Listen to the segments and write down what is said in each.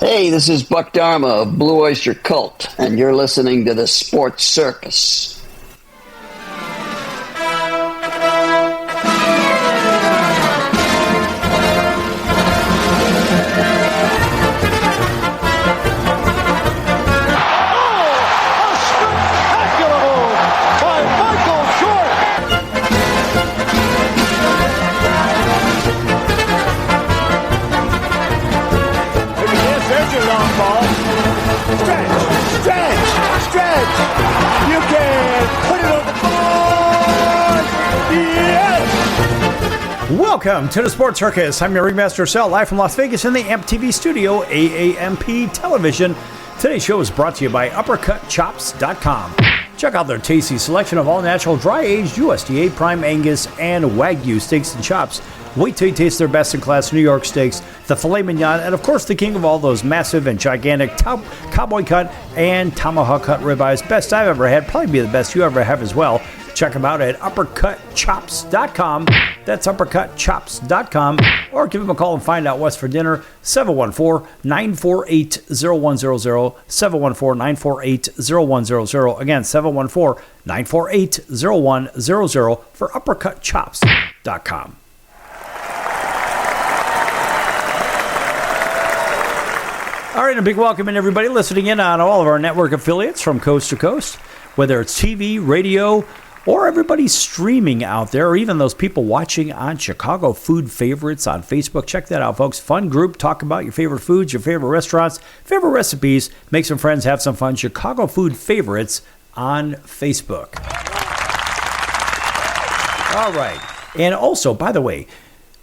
Hey, this is Buck Dharma of Blue Oyster Cult, and you're listening to the Sports Circus. Welcome to the Sports Circus. I'm your ringmaster Sal, live from Las Vegas in the AMP-TV studio, AAMP Television. Today's show is brought to you by UppercutChops.com. Check out their tasty selection of all-natural, dry-aged USDA Prime Angus and Wagyu steaks and chops. Wait till you taste their best-in-class New York steaks, the filet mignon, and of course the king of all those massive and gigantic cowboy cut and tomahawk cut ribeyes. Best I've ever had, probably be the best you ever have as well. Check them out at UppercutChops.com. That's UppercutChops.com. Or give them a call and find out what's for dinner. 714-948-0100. 714-948-0100. Again, 714-948-0100 for UppercutChops.com. All right, a big welcome in everybody listening in on all of our network affiliates from coast to coast, whether it's TV, radio, or everybody streaming out there, or even those people watching on Chicago Food Favorites on Facebook. Check that out, folks. Fun group. Talk about your favorite foods, your favorite restaurants, favorite recipes. Make some friends, have some fun. Chicago Food Favorites on Facebook. All right. And also, by the way,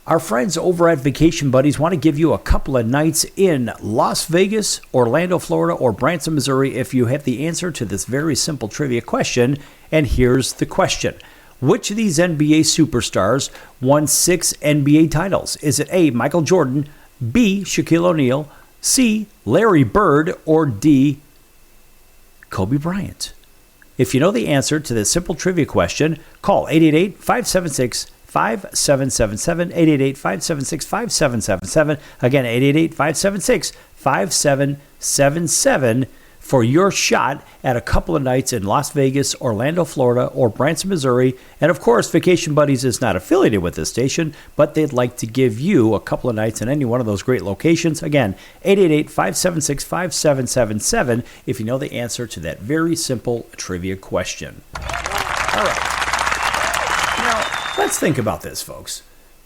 our friends over at Vacation Buddies want to give you a couple of nights in Las Vegas, Orlando, Florida, or Branson, Missouri if you have the answer to this very simple trivia question. And here's the question. Which of these NBA superstars won 6 NBA titles? Is it A, Michael Jordan, B, Shaquille O'Neal, C, Larry Bird, or D, Kobe Bryant? If you know the answer to this simple trivia question, call 888-576-5777, 888-576-5777. Again, 888-576-5777 for your shot at a couple of nights in Las Vegas, Orlando, Florida, or Branson, Missouri. And of course, Vacation Buddies is not affiliated with this station, but they'd like to give you a couple of nights in any one of those great locations. Again, 888-576-5777 if you know the answer to that very simple trivia question. All right. Now, let's think about this, folks.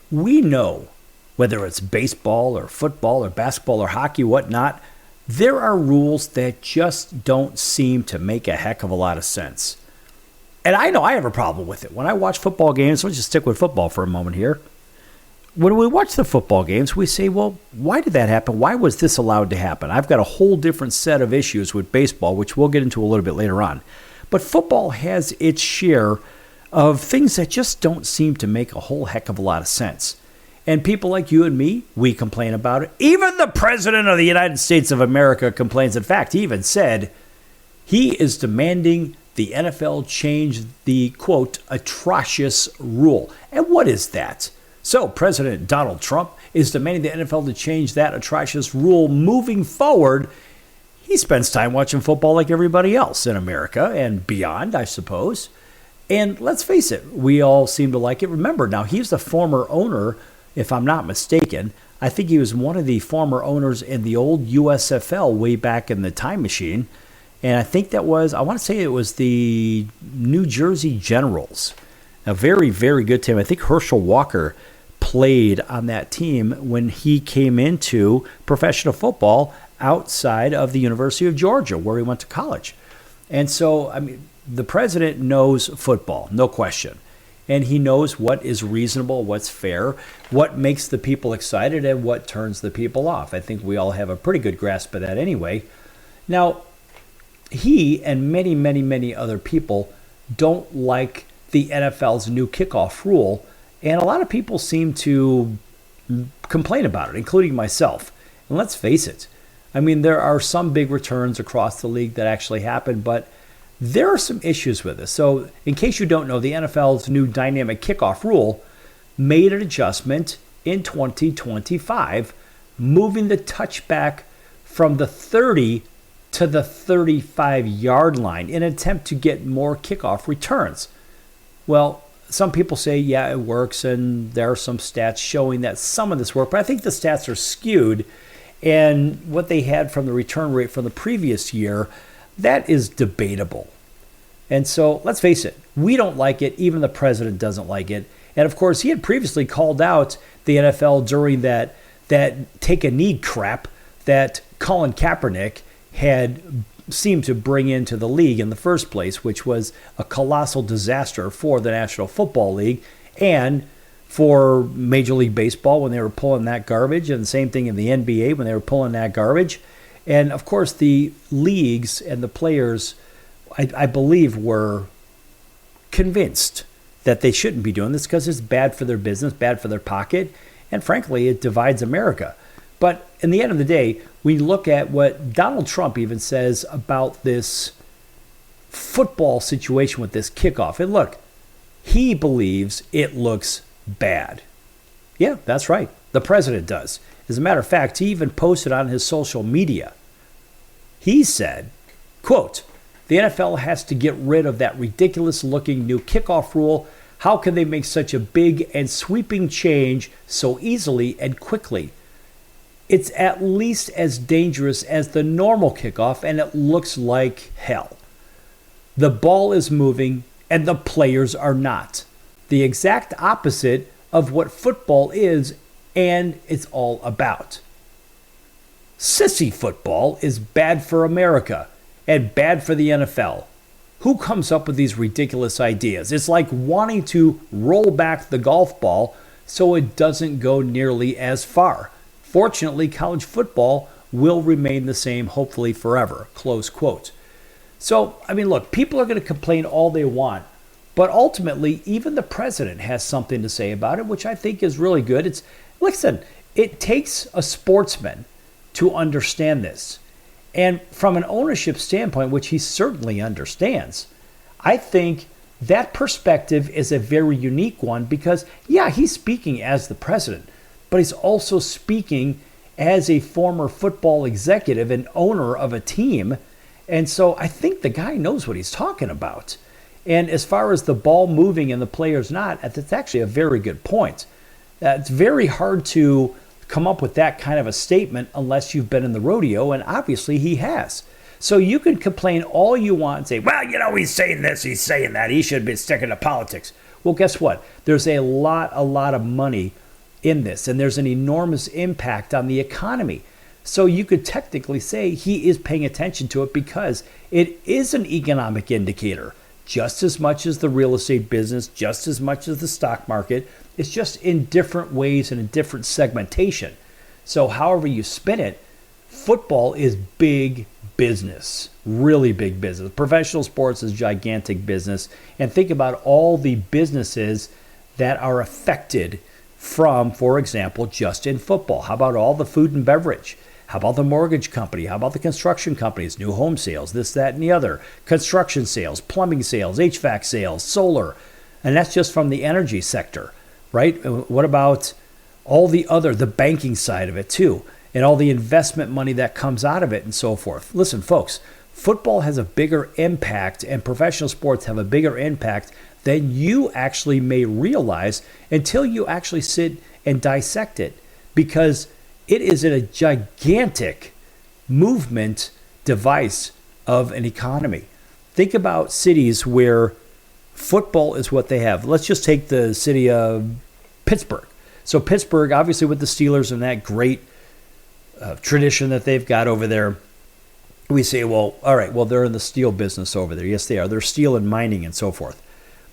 We know, whether it's baseball or football or basketball or hockey, whatnot, there are rules that just don't seem to make a heck of a lot of sense. And I know I have a problem with it. When I watch football games, let's just stick with football for a moment here. When we watch the football games, we say, well, why did that happen? Why was this allowed to happen? I've got a whole different set of issues with baseball, which we'll get into a little bit later on. But football has its share of things that just don't seem to make a whole heck of a lot of sense. And people like you and me, we complain about it. Even the President of the United States of America complains. In fact, he even said he is demanding the NFL change the, quote, atrocious rule. And what is that? So President Donald Trump is demanding the NFL to change that atrocious rule moving forward. He spends time watching football like everybody else in America and beyond, I suppose. And let's face it, we all seem to like it. Remember, now he's the former owner, if I'm not mistaken. I think he was one of the former owners in the old USFL way back in the time machine. And I think that was, I want to say it was the New Jersey Generals. A very, very good team. I think Herschel Walker played on that team when he came into professional football outside of the University of Georgia, where he went to college. And so, I mean, the president knows football, no question. And he knows what is reasonable, what's fair, what makes the people excited, and what turns the people off. I think we all have a pretty good grasp of that anyway. Now, he and many, many, many other people don't like the NFL's new kickoff rule, and a lot of people seem to complain about it, including myself. And let's face it, I mean, there are some big returns across the league that actually happen, but there are some issues with this. So in case you don't know, the NFL's new dynamic kickoff rule made an adjustment in 2025, moving the touchback from the 30 to the 35-yard line in an attempt to get more kickoff returns. Well, some people say, yeah, it works, and there are some stats showing that some of this work, but I think the stats are skewed, and what they had from the return rate from the previous year, that is debatable. And so let's face it, we don't like it. Even the president doesn't like it. And of course, he had previously called out the NFL during that take a knee crap that Colin Kaepernick had seemed to bring into the league in the first place, which was a colossal disaster for the National Football League and for Major League Baseball when they were pulling that garbage, and the same thing in the NBA when they were pulling that garbage. And of course, the leagues and the players, I believe, were convinced that they shouldn't be doing this because it's bad for their business, bad for their pocket, and frankly, it divides America. But in the end of the day, we look at what Donald Trump even says about this football situation with this kickoff. And look, he believes it looks bad. Yeah, that's right. The president does. As a matter of fact, he even posted on his social media. He said, quote, "The NFL has to get rid of that ridiculous-looking new kickoff rule. How can they make such a big and sweeping change so easily and quickly? It's at least as dangerous as the normal kickoff, and it looks like hell. The ball is moving, and the players are not. The exact opposite of what football is and it's all about. Sissy football is bad for America and bad for the NFL. Who comes up with these ridiculous ideas? It's like wanting to roll back the golf ball so it doesn't go nearly as far. Fortunately, college football will remain the same, hopefully forever." Close quote. So, I mean, look, people are going to complain all they want, but ultimately, even the president has something to say about it, which I think is really good. Listen, it takes a sportsman to understand this. And from an ownership standpoint, which he certainly understands, I think that perspective is a very unique one because, yeah, he's speaking as the president, but he's also speaking as a former football executive and owner of a team. And so I think the guy knows what he's talking about. And as far as the ball moving and the players not, that's actually a very good point. It's very hard to come up with that kind of a statement unless you've been in the rodeo, and obviously he has. So you can complain all you want and say, well, you know, he's saying this, he's saying that, he should be sticking to politics. Well, guess what? There's a lot of money in this, and there's an enormous impact on the economy. So you could technically say he is paying attention to it because it is an economic indicator, just as much as the real estate business, just as much as the stock market. It's just in different ways and in different segmentation. So however you spin it, football is big business, really big business. Professional sports is gigantic business. And think about all the businesses that are affected from, for example, just in football. How about all the food and beverage? How about the mortgage company? How about the construction companies? New home sales, this, that, and the other. Construction sales, plumbing sales, HVAC sales, solar. And that's just from the energy sector, right? What about all the other, the banking side of it too, and all the investment money that comes out of it and so forth? Listen, folks, football has a bigger impact and professional sports have a bigger impact than you actually may realize until you actually sit and dissect it, because it is a gigantic movement device of an economy. Think about cities where football is what they have. Let's just take the city of Pittsburgh. So Pittsburgh, obviously with the Steelers and that great tradition that they've got over there, we say, well, all right, well, they're in the steel business over there. Yes, they are. They're steel and mining and so forth.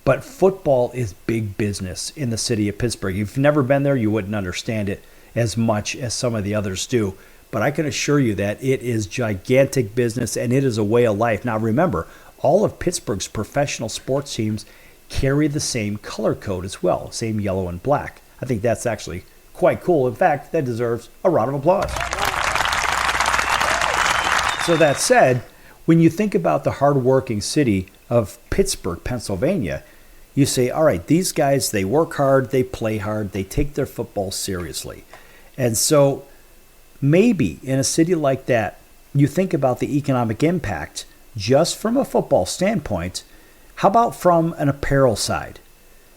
But football is big business in the city of Pittsburgh. If you've never been there, you wouldn't understand it as much as some of the others do. But I can assure you that it is gigantic business and it is a way of life. Now remember, all of Pittsburgh's professional sports teams carry the same color code as well, same yellow and black. I think that's actually quite cool. In fact, that deserves a round of applause. So that said, when you think about the hardworking city of Pittsburgh, Pennsylvania, you say, all right, these guys, they work hard, they play hard, they take their football seriously. And so maybe in a city like that, you think about the economic impact just from a football standpoint. How about from an apparel side?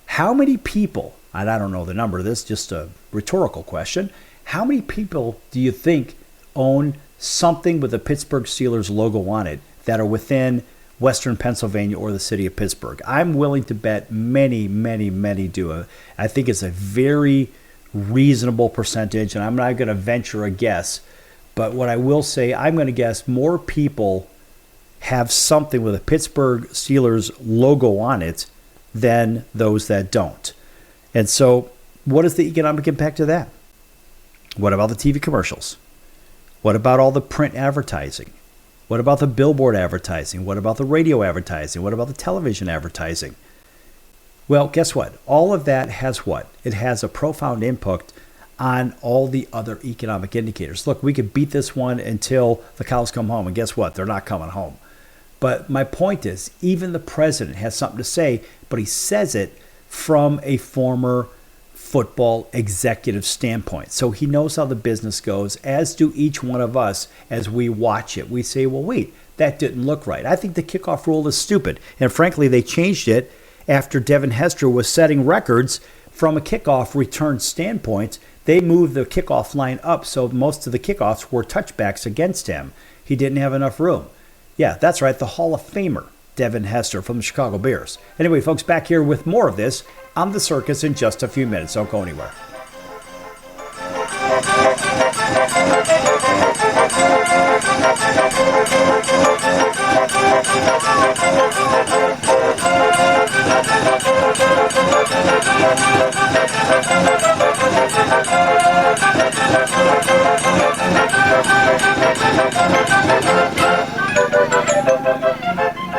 How many people, and I don't know the number of this, just a rhetorical question, how many people do you think own something with the Pittsburgh Steelers logo on it that are within Western Pennsylvania or the city of Pittsburgh? I'm willing to bet many, many, many do. I think it's a very reasonable percentage, and I'm not going to venture a guess. But what I will say, I'm going to guess more people have something with a Pittsburgh Steelers logo on it than those that don't. And so what is the economic impact of that? What about the TV commercials? What about all the print advertising? What about the billboard advertising? What about the radio advertising? What about the television advertising? Well, guess what? All of that has what? It has a profound impact on all the other economic indicators. Look, we could beat this one until the cows come home, and guess what? They're not coming home. But my point is, even the president has something to say, but he says it from a former football executive standpoint. So he knows how the business goes, as do each one of us as we watch it. We say, well, wait, that didn't look right. I think the kickoff rule is stupid. And frankly, they changed it after Devin Hester was setting records from a kickoff return standpoint. They moved the kickoff line up, so most of the kickoffs were touchbacks against him. He didn't have enough room. Yeah, that's right, the Hall of Famer, Devin Hester from the Chicago Bears. Anyway, folks, back here with more of this on The Circus in just a few minutes. Don't go anywhere.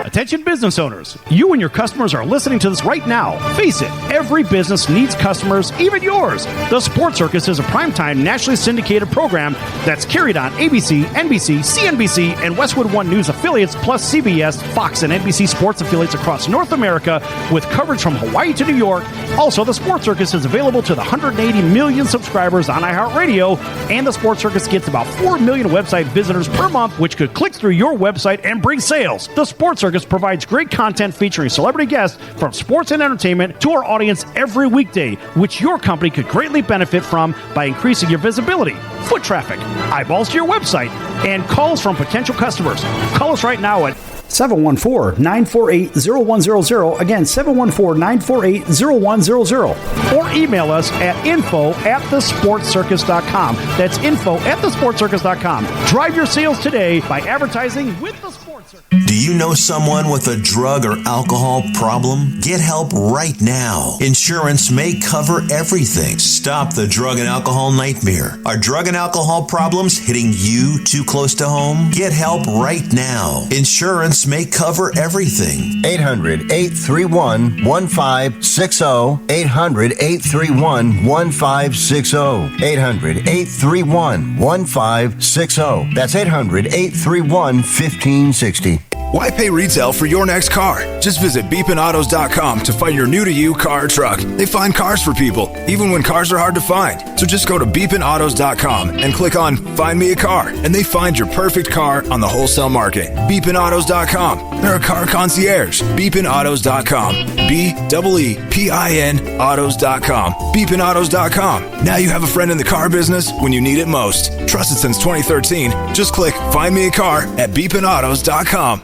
Attention business owners, you and your customers are listening to this right now. Face it, every business needs customers, even yours. The Sports Circus is a primetime nationally syndicated program that's carried on ABC, NBC, CNBC, and Westwood One News affiliates, plus CBS, Fox, and NBC sports affiliates across North America, with coverage from Hawaii to New York. Also, the Sports Circus is available to the 180 million subscribers on iHeartRadio, and the Sports Circus gets about 4 million website visitors per month, which could click through your website and bring sales. The Sports Circus provides great content featuring celebrity guests from sports and entertainment to our audience every weekday, which your company could greatly benefit from by increasing your visibility, foot traffic, eyeballs to your website, and calls from potential customers. Call us right now at 714-948-0100. Again, 714-948-0100. Or email us at info@thesportcircus.com. That's info@thesportcircus.com. Drive your sales today by advertising with the Sports Circus. Do you know someone with a drug or alcohol problem? Get help right now. Insurance may cover everything. Stop the drug and alcohol nightmare. Are drug and alcohol problems hitting you too close to home? Get help right now. Insurance may cover everything. 800-831-1560. 800-831-1560. 800-831-1560. That's 800-831-1560. Why pay retail for your next car? Just visit beepinautos.com to find your new-to-you car or truck. They find cars for people, even when cars are hard to find. So just go to beepinautos.com and click on Find Me a Car, and they find your perfect car on the wholesale market. Beepinautos.com. They're a car concierge. Beepinautos.com. BEEPIN autos.com. Beepinautos.com. Now you have a friend in the car business when you need it most. Trusted since 2013. Just click Find Me a Car at beepinautos.com.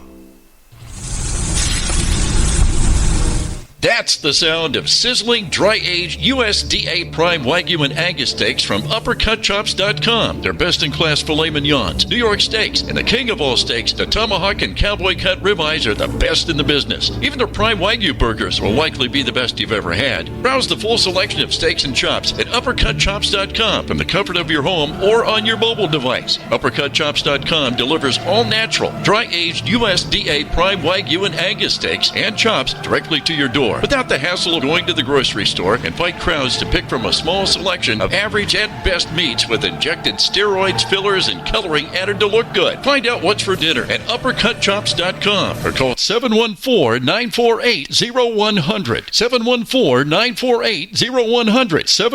That's the sound of sizzling, dry-aged USDA Prime Wagyu and Angus steaks from UppercutChops.com. Their best-in-class filet mignons, New York steaks, and the king of all steaks, the tomahawk and cowboy cut ribeyes are the best in the business. Even their Prime Wagyu burgers will likely be the best you've ever had. Browse the full selection of steaks and chops at UppercutChops.com from the comfort of your home or on your mobile device. UppercutChops.com delivers all-natural, dry-aged USDA Prime Wagyu and Angus steaks and chops directly to your door. store without the hassle of going to the grocery store and fight crowds to pick from a small selection of average at best meats with injected steroids, fillers, and coloring added to look good. Find out what's for dinner at uppercutchops.com or call 714-948-0100. 714-948-0100.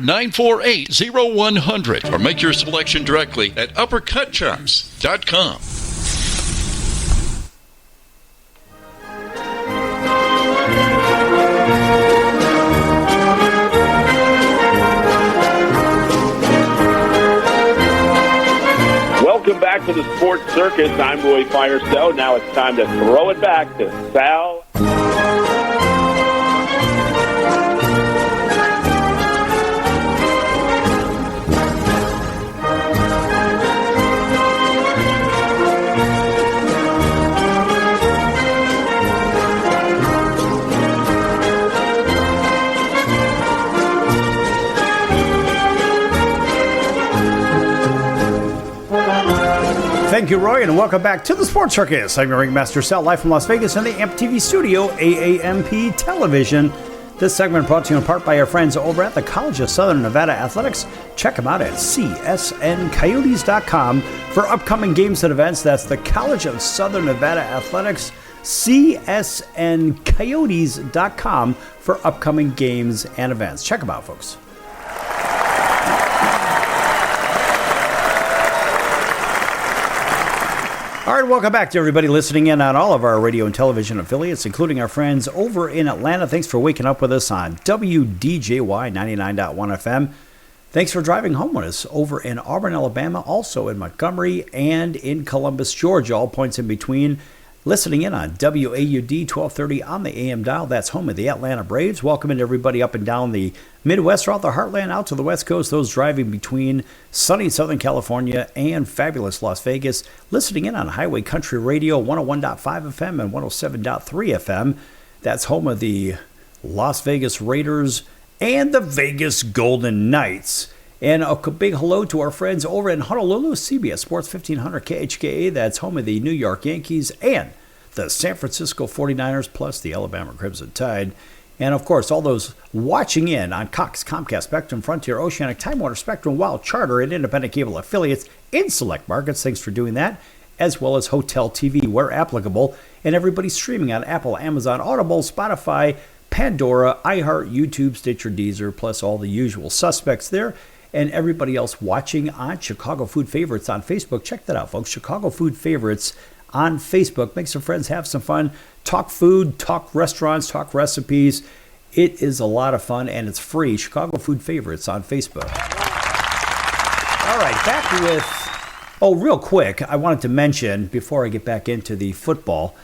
714-948-0100. Or make your selection directly at uppercutchops.com. Welcome back to the Sports Circus. I'm Roy Firestone. Now it's time to throw it back to Sal. Thank you, Roy, and welcome back to the Sports Circus. I'm your ringmaster, Sal, live from Las Vegas in the AMP TV studio, AAMP Television. This segment brought to you in part by our friends over at the College of Southern Nevada Athletics. Check them out at csncoyotes.com for upcoming games and events. That's the College of Southern Nevada Athletics, csncoyotes.com for upcoming games and events. Check them out, folks. All right, welcome back to everybody listening in on all of our radio and television affiliates, including our friends over in Atlanta. Thanks for waking up with us on WDJY 99.1 FM. Thanks for driving home with us over in Auburn, Alabama, also in Montgomery and in Columbus, Georgia, all points in between. Listening in on WAUD 1230 on the AM dial. That's home of the Atlanta Braves. Welcoming everybody up and down the Midwest, throughout the heartland, out to the West Coast. Those driving between sunny Southern California and fabulous Las Vegas. Listening in on Highway Country Radio 101.5 FM and 107.3 FM. That's home of the Las Vegas Raiders and the Vegas Golden Knights. And a big hello to our friends over in Honolulu, CBS Sports 1500 KHKA. That's home of the New York Yankees and the San Francisco 49ers, plus the Alabama Crimson Tide. And, of course, all those watching in on Cox, Comcast, Spectrum, Frontier, Oceanic, Time Warner, Spectrum, Wild, Charter, and independent cable affiliates in select markets. Thanks for doing that, as well as Hotel TV where applicable. And everybody streaming on Apple, Amazon, Audible, Spotify, Pandora, iHeart, YouTube, Stitcher, Deezer, plus all the usual suspects there. And everybody else watching on Chicago Food Favorites on Facebook. Check that out, folks. Chicago Food Favorites on Facebook. Make some friends, have some fun. Talk food, talk restaurants, talk recipes. It is a lot of fun, and it's free. Chicago Food Favorites on Facebook. All right, back with... Oh, real quick, I wanted to mention, before I get back into the football,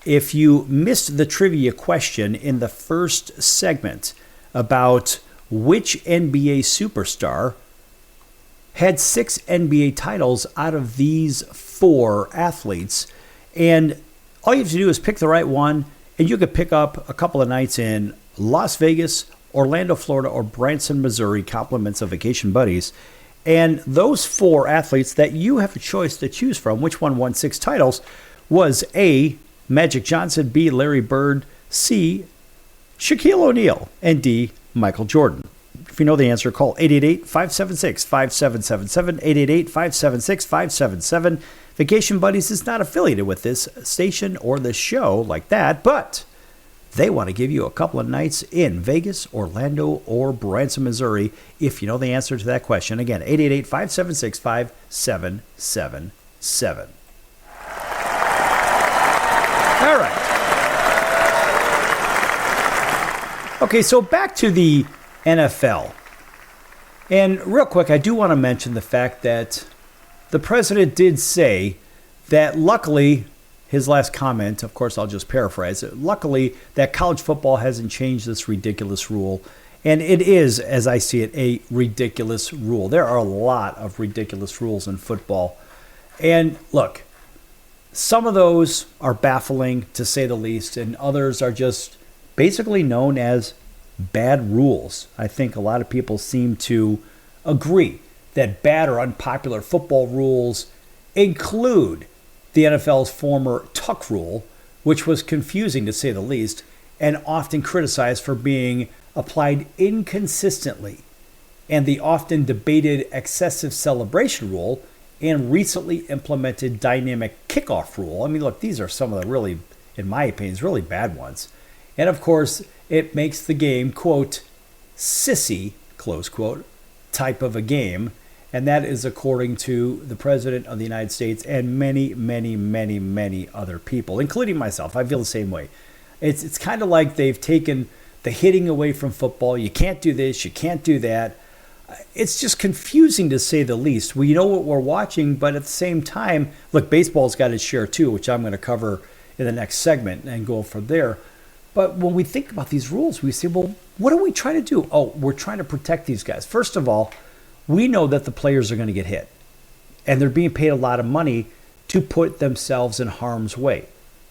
if you missed the trivia question in the first segment about which NBA superstar had 6 NBA titles out of these 4 athletes. And all you have to do is pick the right one, and you could pick up a couple of nights in Las Vegas, Orlando, Florida, or Branson, Missouri, compliments of Vacation Buddies. And those 4 athletes that you have a choice to choose from, which one won 6 titles, was A, Magic Johnson, B, Larry Bird, C, Shaquille O'Neal, and D, Michael Jordan. If you know the answer, call 888-576-5777, 888-576-577. Vacation Buddies is not affiliated with this station or this show like that, but they want to give you a couple of nights in Vegas, Orlando, or Branson, Missouri, if you know the answer to that question. Again, 888-576-5777. All right. Okay, so back to the NFL. And real quick, I do want to mention the fact that the president did say that luckily, his last comment, of course, I'll just paraphrase it, luckily that college football hasn't changed this ridiculous rule. And it is, as I see it, a ridiculous rule. There are a lot of ridiculous rules in football. And look, some of those are baffling, to say the least, and others are just basically known as bad rules. I think a lot of people seem to agree that bad or unpopular football rules include the NFL's former tuck rule, which was confusing to say the least, and often criticized for being applied inconsistently, and the often debated excessive celebration rule and recently implemented dynamic kickoff rule. I mean, look, these are some of the really, in my opinion, really bad ones. And of course, it makes the game, quote, sissy, close quote, type of a game. And that is according to the President of the United States and many, many, many, many other people, including myself. I feel the same way. It's kind of like they've taken the hitting away from football. You can't do this, you can't do that. It's just confusing to say the least. We know what we're watching, but at the same time, look, baseball's got its share too, which I'm going to cover in the next segment and go from there. But when we think about these rules, we say, well, what are we trying to do? Oh, we're trying to protect these guys. First of all, we know that the players are going to get hit, and they're being paid a lot of money to put themselves in harm's way.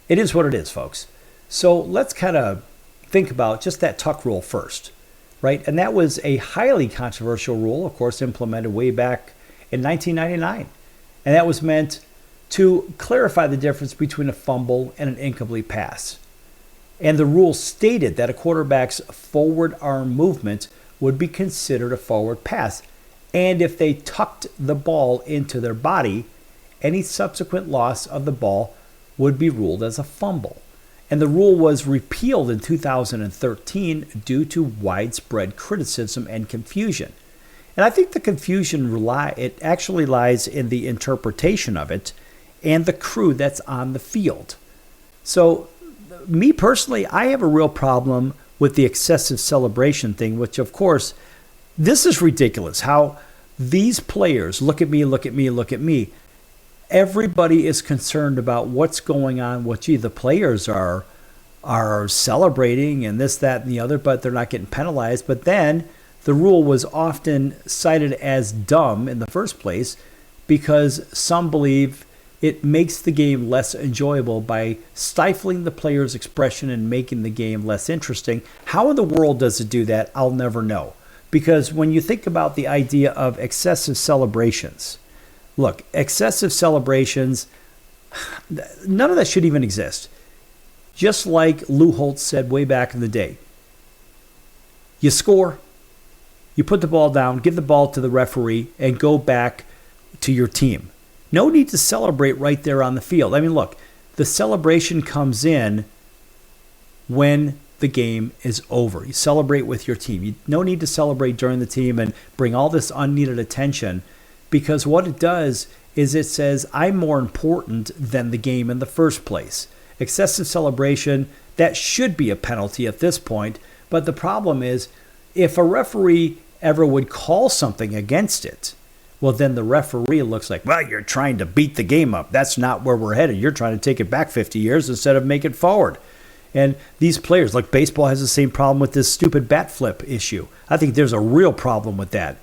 It is what it is, folks. So let's kind of think about just that tuck rule first, right? And that was a highly controversial rule, of course, implemented way back in 1999. And that was meant to clarify the difference between a fumble and an incomplete pass. And the rule stated that a quarterback's forward arm movement would be considered a forward pass. And if they tucked the ball into their body, any subsequent loss of the ball would be ruled as a fumble. And the rule was repealed in 2013 due to widespread criticism and confusion. And I think the confusion it actually lies in the interpretation of it and the crew that's on the field. So, me personally, I have a real problem with the excessive celebration thing, which, of course, this is ridiculous. How these players, look at me, look at me, look at me. Everybody is concerned about what's going on. The players are celebrating and this, that, and the other, but they're not getting penalized. But then the rule was often cited as dumb in the first place because some believe it makes the game less enjoyable by stifling the player's expression and making the game less interesting. How in the world does it do that? I'll never know. Because when you think about the idea of excessive celebrations, look, excessive celebrations, none of that should even exist. Just like Lou Holtz said way back in the day, you score, you put the ball down, give the ball to the referee, and go back to your team. No need to celebrate right there on the field. I mean, look, the celebration comes in when the game is over. You celebrate with your team. No need to celebrate during the team and bring all this unneeded attention, because what it does is it says, I'm more important than the game in the first place. Excessive celebration, that should be a penalty at this point, but the problem is if a referee ever would call something against it, well, then the referee looks like, well, you're trying to beat the game up. That's not where we're headed. You're trying to take it back 50 years instead of make it forward. And these players, like baseball has the same problem with this stupid bat flip issue. I think there's a real problem with that.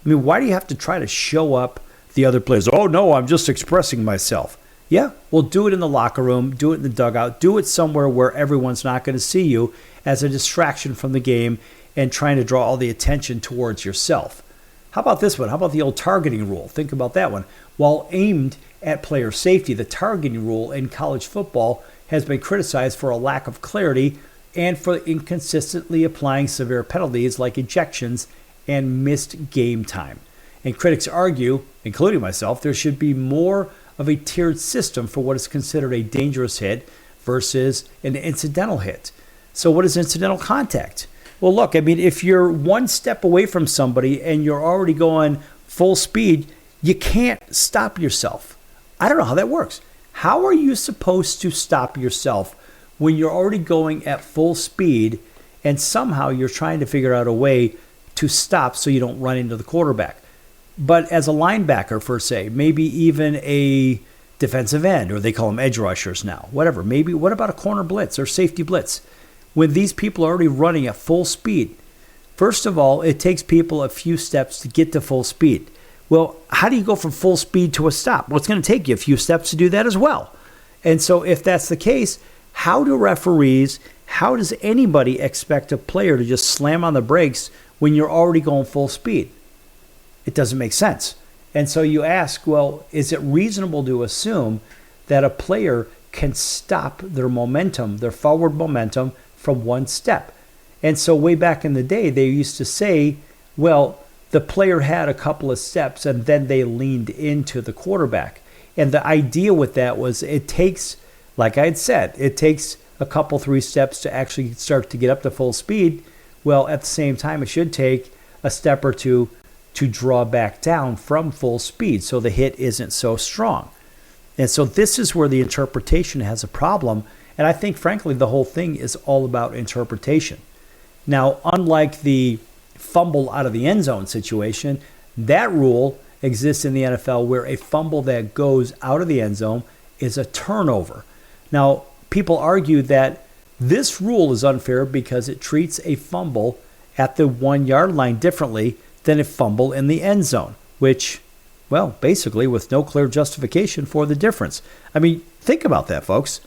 I mean, why do you have to try to show up the other players? Oh, no, I'm just expressing myself. Yeah, well, do it in the locker room, do it in the dugout, do it somewhere where everyone's not going to see you as a distraction from the game and trying to draw all the attention towards yourself. How about this one? How about the old targeting rule? Think about that one. While aimed at player safety, the targeting rule in college football has been criticized for a lack of clarity and for inconsistently applying severe penalties like ejections and missed game time. And critics argue, including myself, there should be more of a tiered system for what is considered a dangerous hit versus an incidental hit. So what is incidental contact? Well, look, I mean, if you're one step away from somebody and you're already going full speed, you can't stop yourself. I don't know how that works. How are you supposed to stop yourself when you're already going at full speed and somehow you're trying to figure out a way to stop so you don't run into the quarterback? But as a linebacker, per se, maybe even a defensive end, or they call them edge rushers now, whatever. Maybe, what about a corner blitz or safety blitz? When these people are already running at full speed, first of all, it takes people a few steps to get to full speed. Well, how do you go from full speed to a stop? Well, it's going to take you a few steps to do that as well. And so if that's the case, how does anybody expect a player to just slam on the brakes when you're already going full speed? It doesn't make sense. And so you ask, well, is it reasonable to assume that a player can stop their momentum, their forward momentum, from one step. And so way back in the day, they used to say, well, the player had a couple of steps and then they leaned into the quarterback. And the idea with that was it takes, like I had said, it takes a couple, 3 steps to actually start to get up to full speed. Well, at the same time, it should take a step or two to draw back down from full speed so the hit isn't so strong. And so this is where the interpretation has a problem. And I think, frankly, the whole thing is all about interpretation. Now, unlike the fumble out of the end zone situation, that rule exists in the NFL where a fumble that goes out of the end zone is a turnover. Now, people argue that this rule is unfair because it treats a fumble at the 1 yard line differently than a fumble in the end zone, which, well, basically with no clear justification for the difference. I mean, think about that, folks.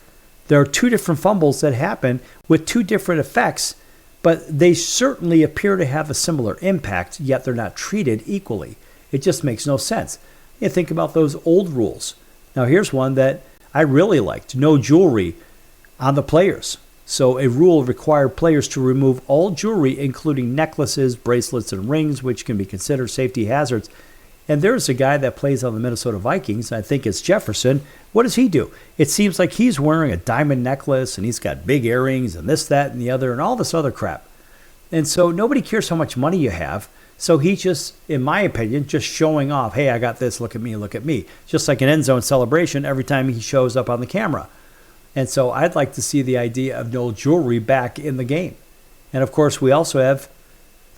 There are 2 different fumbles that happen with 2 different effects, but they certainly appear to have a similar impact, yet they're not treated equally. It just makes no sense. You think about those old rules. Now, here's one that I really liked. No jewelry on the players. So a rule required players to remove all jewelry, including necklaces, bracelets, and rings, which can be considered safety hazards. And there's a guy that plays on the Minnesota Vikings. I think it's Jefferson. What does he do? It seems like he's wearing a diamond necklace, and he's got big earrings, and this, that, and the other, and all this other crap. And so nobody cares how much money you have. So he just, in my opinion, just showing off, hey, I got this, look at me, look at me. Just like an end zone celebration every time he shows up on the camera. And so I'd like to see the idea of no jewelry back in the game. And of course, we also have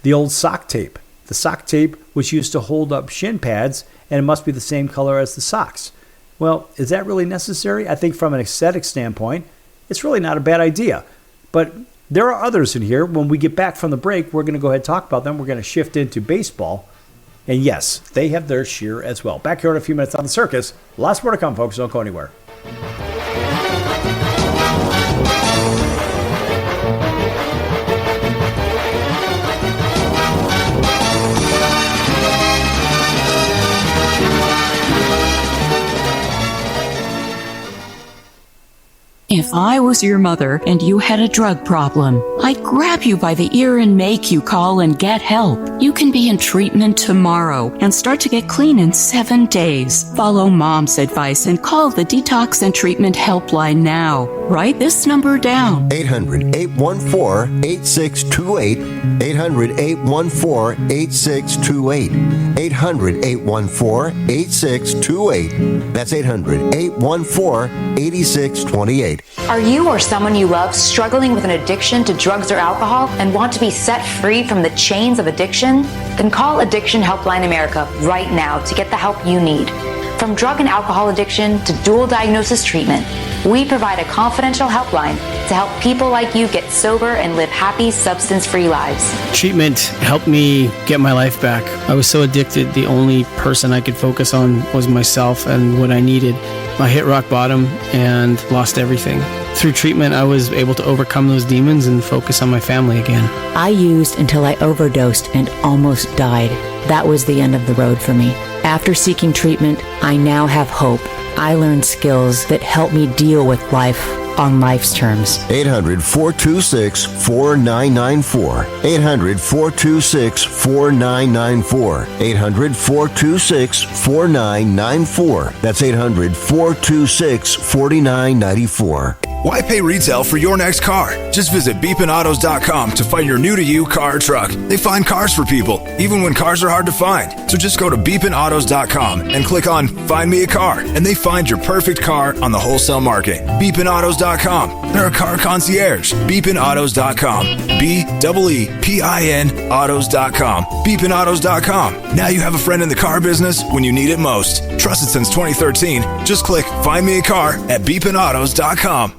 the old sock tape. The sock tape was used to hold up shin pads, and it must be the same color as the socks. Well, is that really necessary? I think from an aesthetic standpoint, it's really not a bad idea. But there are others in here. When we get back from the break, we're going to go ahead and talk about them. We're going to shift into baseball. And yes, they have their share as well. Back here in a few minutes on The Circus. Lots more to come, folks. Don't go anywhere. If I was your mother and you had a drug problem, I'd grab you by the ear and make you call and get help. You can be in treatment tomorrow and start to get clean in 7 days. Follow Mom's advice and call the Detox and Treatment Helpline now. Write this number down. 800-814-8628. 800-814-8628. 800-814-8628. That's 800-814-8628. Are you or someone you love struggling with an addiction to drugs or alcohol and want to be set free from the chains of addiction? Then call Addiction Helpline America right now to get the help you need. From drug and alcohol addiction to dual diagnosis treatment, we provide a confidential helpline to help people like you get sober and live happy, substance-free lives. Treatment helped me get my life back. I was so addicted, the only person I could focus on was myself and what I needed. I hit rock bottom and lost everything. Through treatment, I was able to overcome those demons and focus on my family again. I used until I overdosed and almost died. That was the end of the road for me. After seeking treatment, I now have hope. I learned skills that help me deal with life on life's terms. 800-426-4994. 800-426-4994. 800-426-4994. That's 800-426-4994. Why pay retail for your next car? Just visit beepinautos.com to find your new-to-you car or truck. They find cars for people, even when cars are hard to find. So just go to beepinautos.com and click on Find Me a Car, and they find your perfect car on the wholesale market. beepinautos.com. They're a car concierge. beepinautos.com. BEEPIN autos.com. beepinautos.com. Now you have a friend in the car business when you need it most. Trusted since 2013. Just click Find Me a Car at beepinautos.com.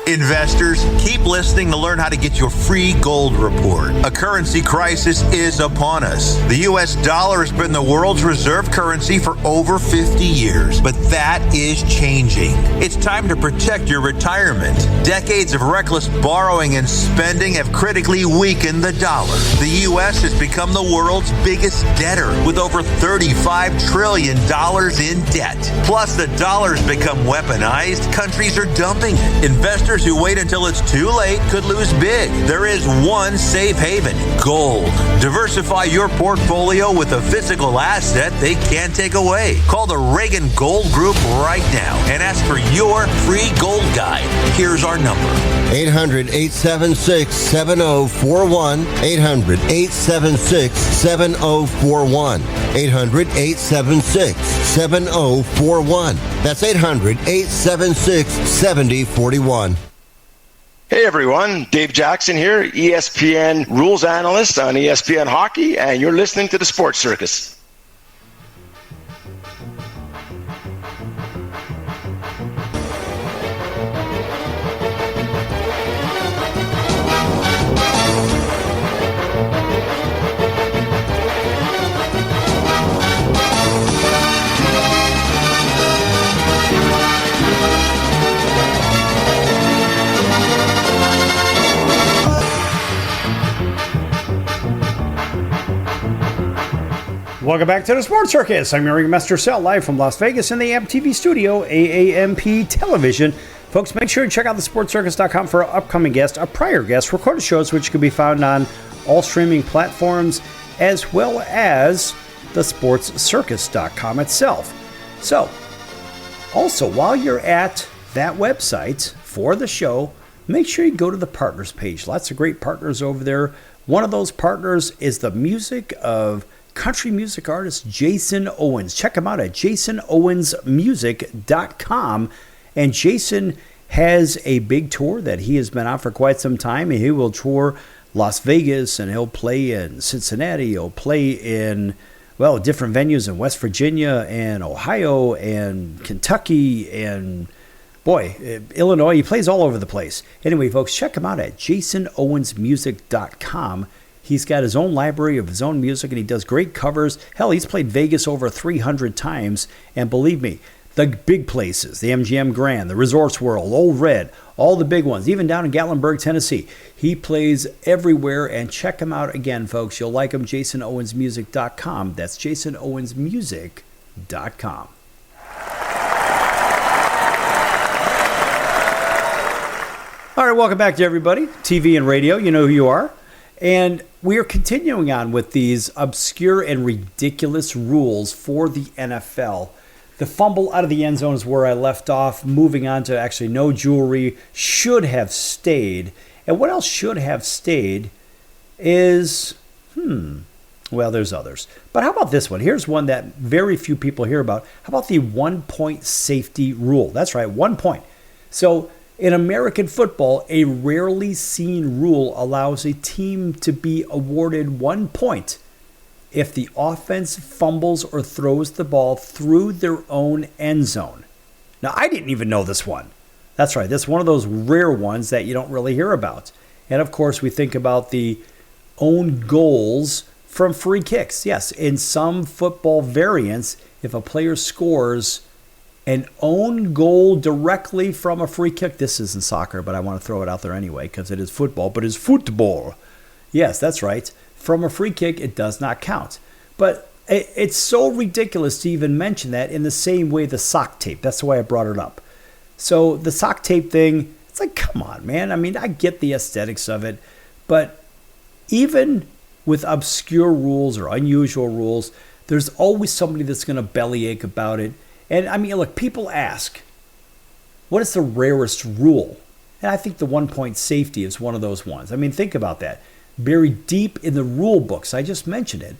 Investors, keep listening to learn how to get your free gold report. A currency crisis is upon us. The U.S. dollar has been the world's reserve currency for over 50 years, but that is changing. It's time to protect your retirement. Decades of reckless borrowing and spending have critically weakened the dollar. The U.S. has become the world's biggest debtor with over $35 trillion in debt. Plus, the dollar's become weaponized. Countries are dumping it. Investors Investors who wait until it's too late could lose big. There is one safe haven, gold. Diversify your portfolio with a physical asset they can't take away. Call the Reagan Gold Group right now and ask for your free gold guide. Here's our number. 800-876-7041. 800-876-7041. 800-876-7041. That's 800-876-7041. Hey everyone, Dave Jackson here, ESPN rules analyst on ESPN Hockey, and you're listening to the Sports Circus. Welcome back to the Sports Circus. I'm your ringmaster Sal, live from Las Vegas in the AMP studio, AAMP television. Folks, make sure to check out thesportscircus.com for our upcoming guests, our prior guests, recorded shows, which can be found on all streaming platforms, as well as thesportscircus.com itself. So, also, while you're at that website for the show, make sure you go to the partners page. Lots of great partners over there. One of those partners is the music of country music artist Jason Owens. Check him out at jasonowensmusic.com. And Jason has a big tour that he has been on for quite some time. And he will tour Las Vegas, and he'll play in Cincinnati. He'll play in, well, different venues in West Virginia and Ohio and Kentucky and, boy, Illinois. He plays all over the place. Anyway, folks, check him out at jasonowensmusic.com. He's got his own library of his own music, and he does great covers. Hell, he's played Vegas over 300 times. And believe me, the big places, the MGM Grand, the Resorts World, Old Red, all the big ones, even down in Gatlinburg, Tennessee. He plays everywhere, and check him out again, folks. You'll like him, jasonowensmusic.com. That's jasonowensmusic.com. All right, welcome back to everybody. TV and radio, you know who you are. And we are continuing on with these obscure and ridiculous rules for the NFL. The fumble out of the end zone is where I left off. Moving on to actually no jewelry should have stayed. And what else should have stayed is, well, there's others. But how about this one? Here's one that very few people hear about. How about the 1-point safety rule? That's right, 1 point. So in American football, a rarely seen rule allows a team to be awarded 1 point if the offense fumbles or throws the ball through their own end zone. Now, I didn't even know this one. That's right, that's one of those rare ones that you don't really hear about. And of course, we think about the own goals from free kicks. Yes, in some football variants, if a player scores an own goal directly from a free kick. This isn't soccer, but I want to throw it out there anyway because it is football, but it's football. Yes, that's right. From a free kick, it does not count. But it's so ridiculous to even mention that in the same way the sock tape. That's the way I brought it up. So the sock tape thing, it's like, come on, man. I mean, I get the aesthetics of it, but even with obscure rules or unusual rules, there's always somebody that's going to bellyache about it. And I mean, look, people ask, what is the rarest rule? And I think the 1-point safety is one of those ones. I mean, think about that. Buried deep in the rule books, I just mentioned it.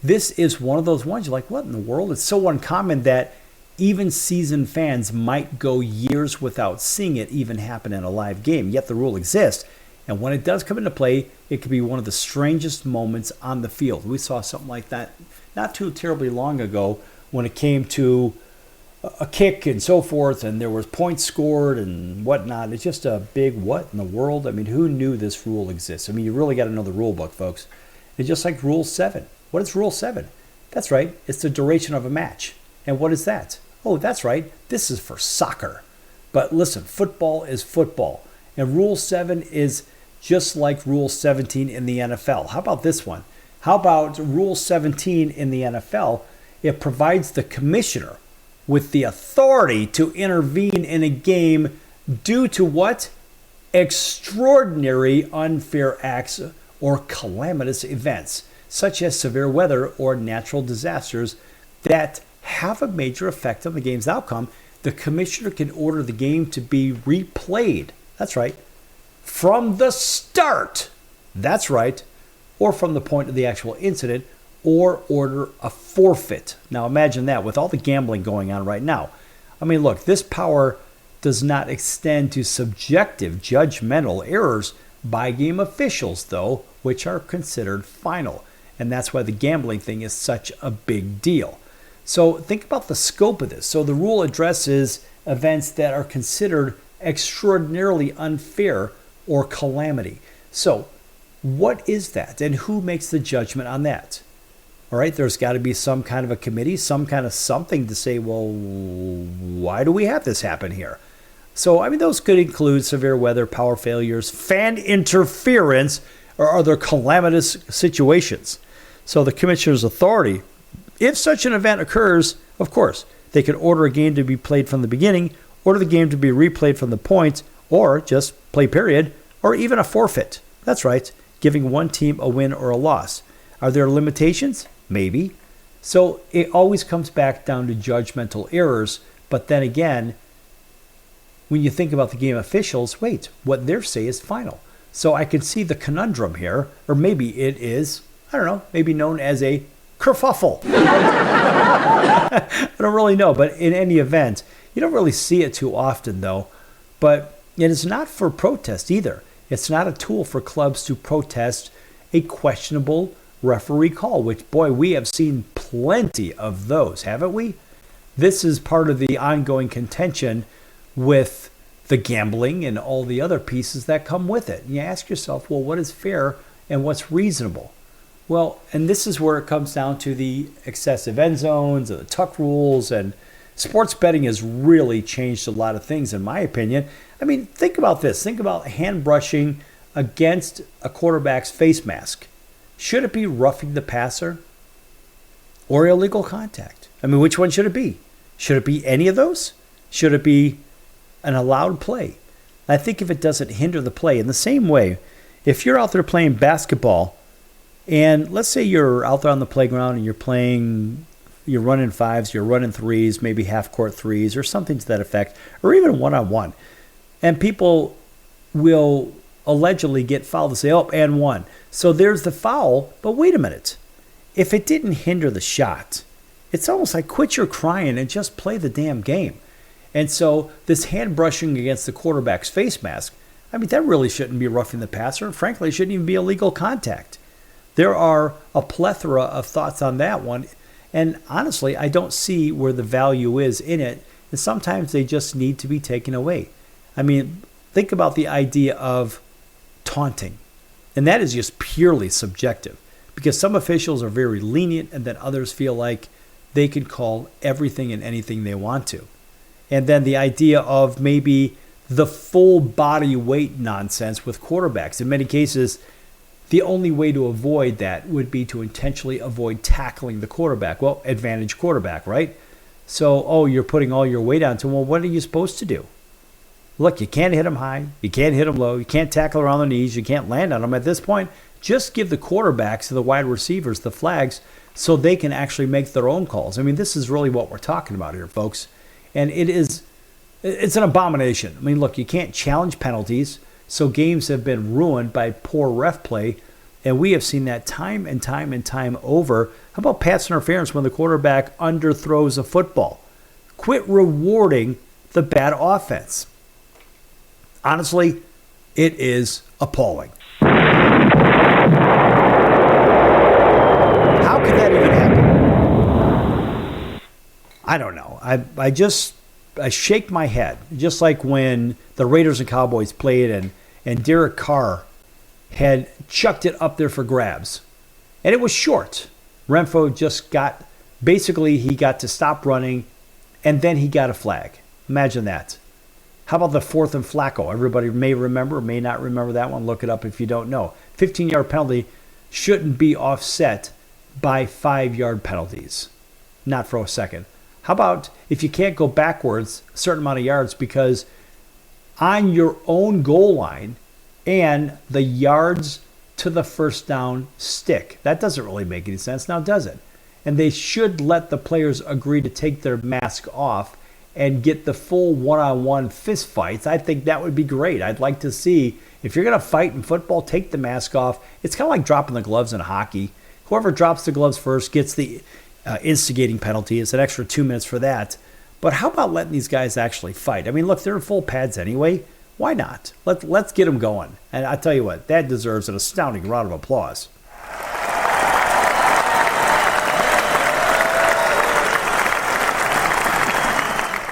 This is one of those ones you're like, what in the world? It's so uncommon that even seasoned fans might go years without seeing it even happen in a live game, yet the rule exists. And when it does come into play, it could be one of the strangest moments on the field. We saw something like that not too terribly long ago when it came to a kick and so forth, and there was points scored and whatnot. It's just a big what in the world? I mean, who knew this rule exists? I mean, you really got to know the rule book, folks. It's just like Rule 7. What is Rule 7? That's right. It's the duration of a match. And what is that? Oh, that's right. This is for soccer. But listen, football is football. And Rule 7 is just like Rule 17 in the NFL. How about this one? How about Rule 17 in the NFL? It provides the commissioner with the authority to intervene in a game due to what? extraordinary unfair acts or calamitous events, such as severe weather or natural disasters that have a major effect on the game's outcome, the commissioner can order the game to be replayed. That's right. From the start. That's right. Or from the point of the actual incident, or order a forfeit. Now imagine that with all the gambling going on right now. I mean, look, this power does not extend to subjective judgmental errors by game officials, though, which are considered final. And that's why the gambling thing is such a big deal. So think about the scope of this. So the rule addresses events that are considered extraordinarily unfair or calamity. So what is that, and who makes the judgment on that? All right, there's got to be some kind of a committee, some kind of something to say, well, why do we have this happen here? So, I mean, those could include severe weather, power failures, fan interference, or other calamitous situations. So the commissioner's authority, if such an event occurs, of course, they could order a game to be played from the beginning, order the game to be replayed from the point, or just play period, or even a forfeit. That's right, giving one team a win or a loss. Are there limitations? Maybe. So it always comes back down to judgmental errors. But then again, when you think about the game officials, wait, what they say is final. So I can see the conundrum here, or maybe it is, I don't know, maybe known as a kerfuffle. I don't really know, but in any event, you don't really see it too often though. But it is not for protest either. It's not a tool for clubs to protest a questionable referee call, which, boy, we have seen plenty of those, haven't we? This is part of the ongoing contention with the gambling and all the other pieces that come with it. And you ask yourself, well, what is fair and what's reasonable? Well, and this is where it comes down to the excessive end zones and the tuck rules, and sports betting has really changed a lot of things, in my opinion. I mean, think about this. Think about hand brushing against a quarterback's face mask. Should it be roughing the passer or illegal contact? I mean, which one should it be? Should it be any of those? Should it be an allowed play? I think if it doesn't hinder the play, in the same way, if you're out there playing basketball, and let's say you're out there on the playground and you're running fives, you're running threes, maybe half-court threes or something to that effect, or even one-on-one, and people will allegedly get fouled to say, oh, and one. So there's the foul, but wait a minute. If it didn't hinder the shot, it's almost like quit your crying and just play the damn game. And so this hand brushing against the quarterback's face mask, I mean, that really shouldn't be roughing the passer. Frankly, it shouldn't even be illegal contact. There are a plethora of thoughts on that one. And honestly, I don't see where the value is in it. And sometimes they just need to be taken away. I mean, think about the idea of taunting. And that is just purely subjective, because some officials are very lenient and then others feel like they can call everything and anything they want to. And then the idea of maybe the full body weight nonsense with quarterbacks. In many cases, the only way to avoid that would be to intentionally avoid tackling the quarterback. Well, advantage quarterback, right? So, oh, you're putting all your weight onto him. Well, what are you supposed to do? Look, you can't hit him high. You can't hit him low. You can't tackle around the knees. You can't land on him. At this point, just give the quarterbacks and the wide receivers the flags so they can actually make their own calls. I mean, this is really what we're talking about here, folks. And it's an abomination. I mean, look, you can't challenge penalties. So games have been ruined by poor ref play. And we have seen that time and time and time over. How about pass interference when the quarterback underthrows a football? Quit rewarding the bad offense. Honestly, it is appalling. How could that even happen? I don't know. I shake my head. Just like when the Raiders and Cowboys played and Derek Carr had chucked it up there for grabs. And it was short. Renfro just he got to stop running, and then he got a flag. Imagine that. How about the 4th and Flacco? Everybody may remember, may not remember that one. Look it up if you don't know. 15-yard penalty shouldn't be offset by 5-yard penalties. Not for a second. How about if you can't go backwards a certain amount of yards because on your own goal line and the yards to the first down stick. That doesn't really make any sense now, does it? And they should let the players agree to take their mask off and get the full one-on-one fist fights. I think that would be great. I'd like to see, if you're going to fight in football, take the mask off. It's kind of like dropping the gloves in hockey. Whoever drops the gloves first gets the instigating penalty. It's an extra 2 minutes for that. But how about letting these guys actually fight? I mean, look, they're in full pads anyway. Why not? Let's get them going. And I tell you what, that deserves an astounding round of applause.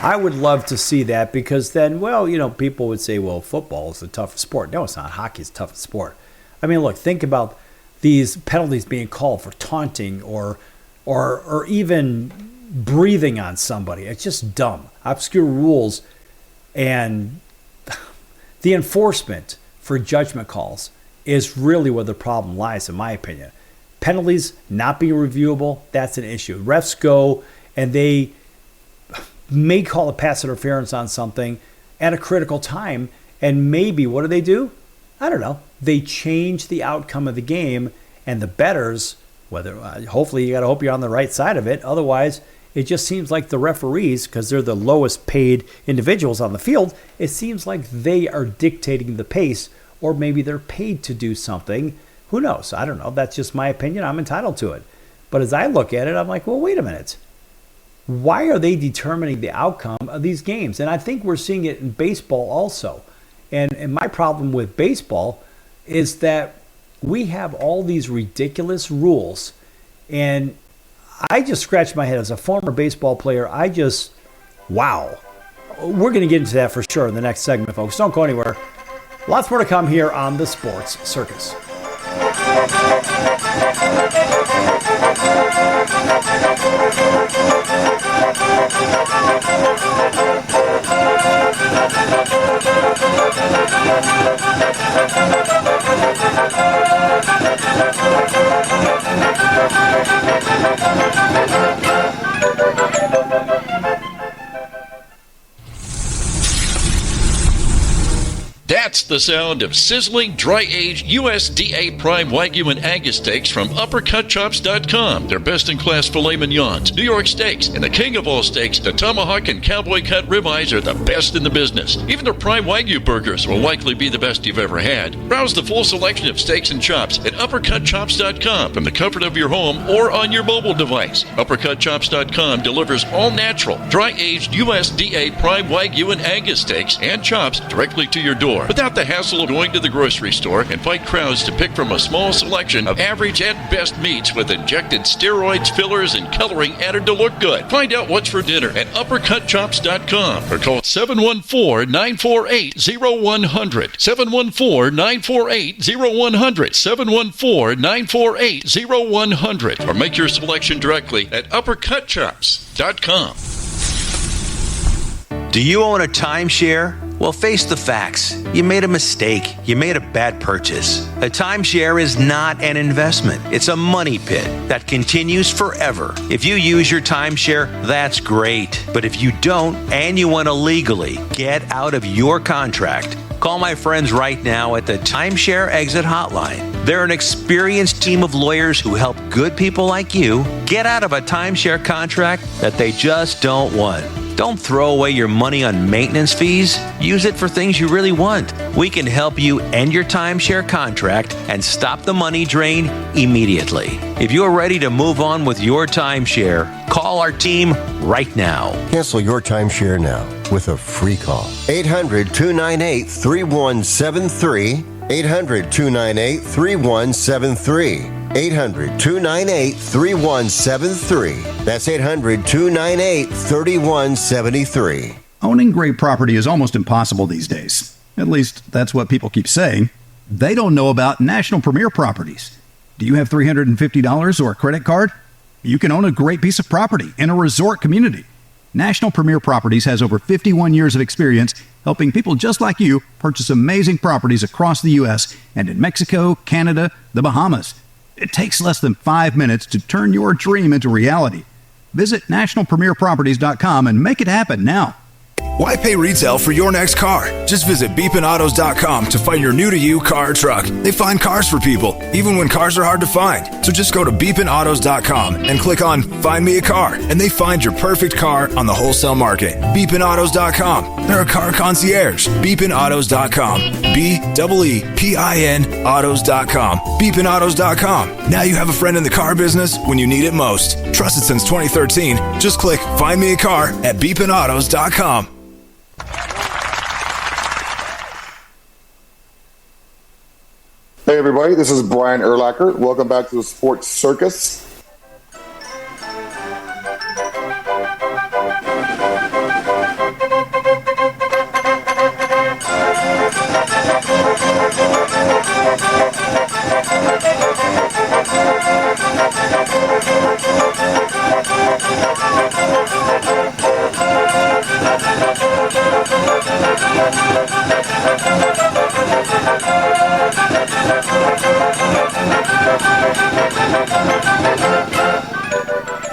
I would love to see that, because then, well, people would say, well, football is the toughest sport. No, it's not. Hockey is the toughest sport. I mean, look, think about these penalties being called for taunting or even breathing on somebody. It's just dumb. Obscure rules, and the enforcement for judgment calls is really where the problem lies, in my opinion. Penalties not being reviewable, that's an issue. Refs go and they may call a pass interference on something at a critical time, and maybe, what do? I don't know. They change the outcome of the game, and the bettors, hopefully you got to hope you're on the right side of it. Otherwise, it just seems like the referees, because they're the lowest paid individuals on the field, it seems like they are dictating the pace, or maybe they're paid to do something. Who knows? I don't know. That's just my opinion. I'm entitled to it. But as I look at it, I'm like, well, wait a minute. Why are they determining the outcome of these games? And I think we're seeing it in baseball also. And my problem with baseball is that we have all these ridiculous rules. And I just scratch my head. As a former baseball player, wow. We're going to get into that for sure in the next segment, folks. Don't go anywhere. Lots more to come here on the Sports Circus. That's the sound of sizzling, dry-aged USDA Prime Wagyu and Angus steaks from UpperCutChops.com. Their best-in-class filet mignons, New York steaks, and the king of all steaks, the tomahawk and cowboy cut ribeyes are the best in the business. Even their Prime Wagyu burgers will likely be the best you've ever had. Browse the full selection of steaks and chops at UpperCutChops.com from the comfort of your home or on your mobile device. UpperCutChops.com delivers all-natural, dry-aged USDA Prime Wagyu and Angus steaks and chops directly to your door, without the hassle of going to the grocery store and fight crowds to pick from a small selection of average and best meats with injected steroids, fillers, and coloring added to look good. Find out what's for dinner at UpperCutChops.com or call 714-948-0100. 714-948-0100. 714-948-0100. Or make your selection directly at UpperCutChops.com. Do you own a timeshare? Well, face the facts. You made a mistake. You made a bad purchase. A timeshare is not an investment. It's a money pit that continues forever. If you use your timeshare, that's great. But if you don't, and you want to legally get out of your contract, call my friends right now at the Timeshare Exit Hotline. They're an experienced team of lawyers who help good people like you get out of a timeshare contract that they just don't want. Don't throw away your money on maintenance fees. Use it for things you really want. We can help you end your timeshare contract and stop the money drain immediately. If you're ready to move on with your timeshare, call our team right now. Cancel your timeshare now with a free call. 800-298-3173. 800-298-3173. 800-298-3173. That's 800-298-3173. Owning great property is almost impossible these days. At least, that's what people keep saying. They don't know about National Premier Properties. Do you have $350 or a credit card? You can own a great piece of property in a resort community. National Premier Properties has over 51 years of experience helping people just like you purchase amazing properties across the U.S. and in Mexico, Canada, the Bahamas. It takes less than 5 minutes to turn your dream into reality. Visit nationalpremierproperties.com and make it happen now. Why pay retail for your next car? Just visit beepinautos.com to find your new-to-you car or truck. They find cars for people, even when cars are hard to find. So just go to beepinautos.com and click on Find Me a Car, and they find your perfect car on the wholesale market. Beepinautos.com. They're a car concierge. Beepinautos.com. BEEPIN autos.com. Beepinautos.com. Now you have a friend in the car business when you need it most. Trusted since 2013. Just click Find Me a Car at beepinautos.com. Hey everybody, this is Brian Urlacher. Welcome back to the Sports Circus.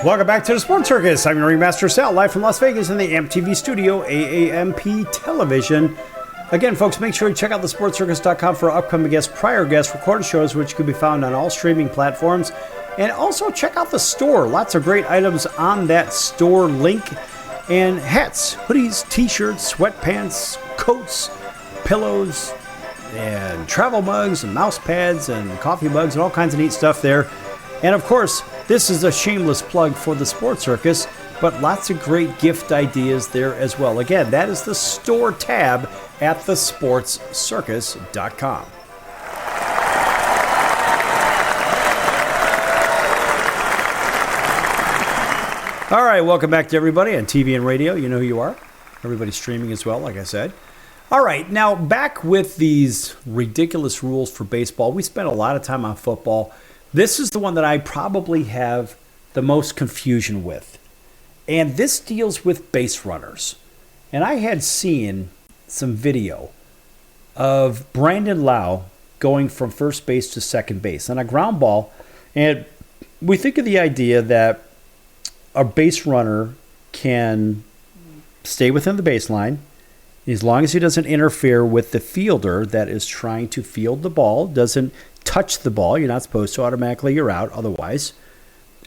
Welcome back to the Sports Circus. I'm your ringmaster Sal, live from Las Vegas in the AMP-TV studio, AAMP television. Again, folks, make sure you check out thesportscircus.com for upcoming guests, prior guests, recorded shows, which can be found on all streaming platforms. And also check out the store. Lots of great items on that store link. And hats, hoodies, t-shirts, sweatpants, coats, pillows, and travel mugs, and mouse pads, and coffee mugs, and all kinds of neat stuff there. And of course, this is a shameless plug for the Sports Circus, but lots of great gift ideas there as well. Again, that is the store tab at thesportscircus.com. All right, welcome back to everybody on TV and radio. You know who you are. Everybody's streaming as well, like I said. All right, now back with these ridiculous rules for baseball. We spent a lot of time on football. This is the one that I probably have the most confusion with. And this deals with base runners. And I had seen some video of Brandon Lau going from first base to second base on a ground ball. And we think of the idea that a base runner can stay within the baseline as long as he doesn't interfere with the fielder that is trying to field the ball, doesn't touch the ball. You're not supposed to. Automatically you're out otherwise.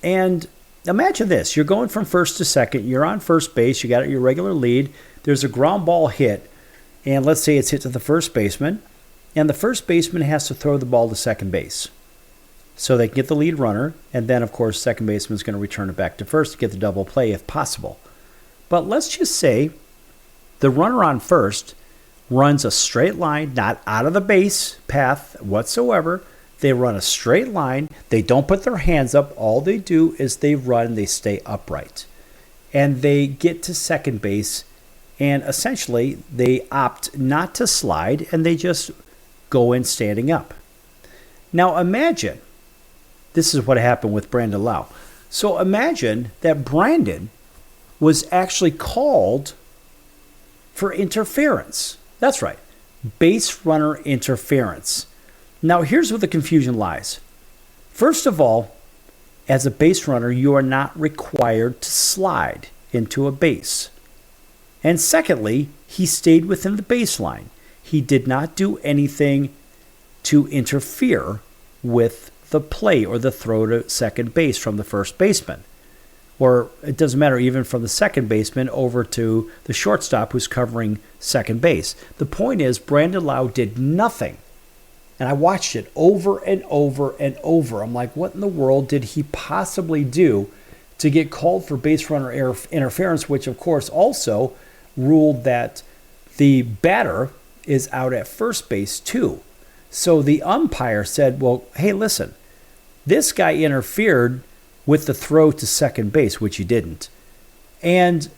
And imagine this. You're going from first to second. You're on first base. You got your regular lead. There's a ground ball hit. And let's say it's hit to the first baseman. And the first baseman has to throw the ball to second base so they can get the lead runner. And then, of course, second baseman is going to return it back to first to get the double play if possible. But let's just say the runner on first runs a straight line, not out of the base path whatsoever. They run a straight line. They don't put their hands up. All they do is they run, they stay upright. And they get to second base, and essentially they opt not to slide, and they just go in standing up. Now imagine, this is what happened with Brandon Lau. So imagine that Brandon was actually called for interference. That's right, base runner interference. Now, here's where the confusion lies. First of all, as a base runner, you are not required to slide into a base. And secondly, he stayed within the baseline. He did not do anything to interfere with the play or the throw to second base from the first baseman. Or it doesn't matter, even from the second baseman over to the shortstop who's covering second base. The point is, Brandon Lau did nothing. And I watched it over and over and over. I'm like, what in the world did he possibly do to get called for base runner interference, which of course also ruled that the batter is out at first base too. So the umpire said, well, hey, listen, this guy interfered with the throw to second base, which he didn't. And